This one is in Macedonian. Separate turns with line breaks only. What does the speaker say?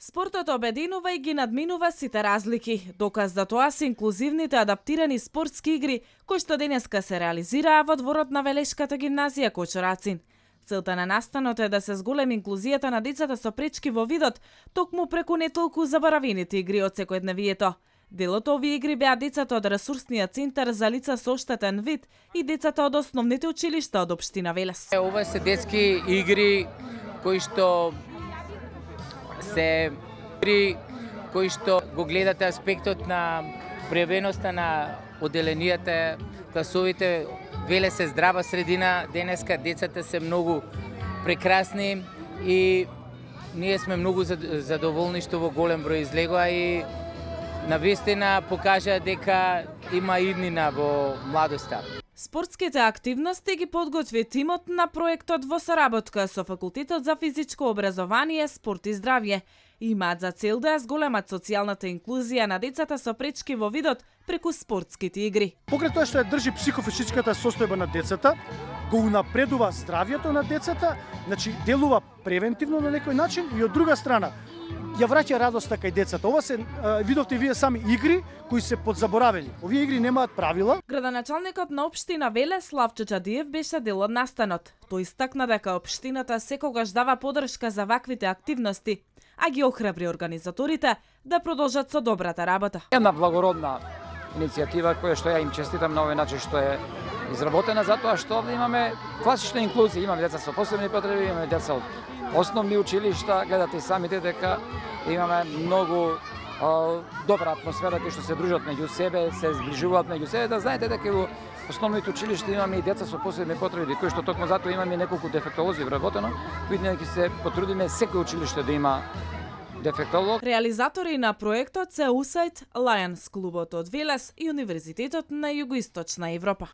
Спортот обединува и ги надминува сите разлики. Доказ за тоа се инклузивните адаптирани спортски игри кои што денеска се реализираа во дворот на Велешката гимназија Кочурацин. Целта на настанот е да се зголеми инклузијата на децата со пречки во видот, токму преку не толку заборавените игри од секојдневието. Дел од овие игри беа децата од ресурсниот центар за лица со оштетен вид и децата од основните училишта од општина Велес.
Ова се детски игри кои што кои што го гледате аспектот на проявеноста на оделенијата, класовите. Велес е здрава средина, денеска децата се многу прекрасни и ние сме многу задоволни што во голем број излегоа и навистина покажа дека има иднина во младоста.
Спортските активности ги подготви тимот на проектот во соработка со Факултетот за физичко образование, спорт и здравје. Имаат за цел да ја зголемат социјалната инклузија на децата со пречки во видот преку спортските игри.
Покрај тоа што ја држи психофизичката состојба на децата, го унапредува здравјето на децата, значи делува превентивно на некој начин и од друга страна ја враќа радоста кај децата. Ова се видовте вие сами игри кои се подзаборавени. Овие игри немаат правила.
Градоначалникот на општина Велес Славчо Чадиев беше дел од настанот. Тој истакна дека општината секогаш дава поддршка за ваквите активности, а ги охрабри организаторите да продолжат со добрата работа.
Една благородна иницијатива која што ја им честитам на овој начин што е изработена, затоа што овде имаме класична инклузија, имаме деца со посебни потреби, имаме деца од основни училишта, гледате и самите дека имаме многу добра атмосфера кои што се дружат меѓу себе, се зближуваат меѓу себе, да знаете дека во основните училишта имаме и деца со посебни потреби, кои што токму затоа имаме неколку дефектолози вработено, кои ќе се потрудиме секој училиште да има дефектолог.
Реализатори на проектот се USAID, Lions клубот од Велес и Универзитетот на Југоисточна Европа.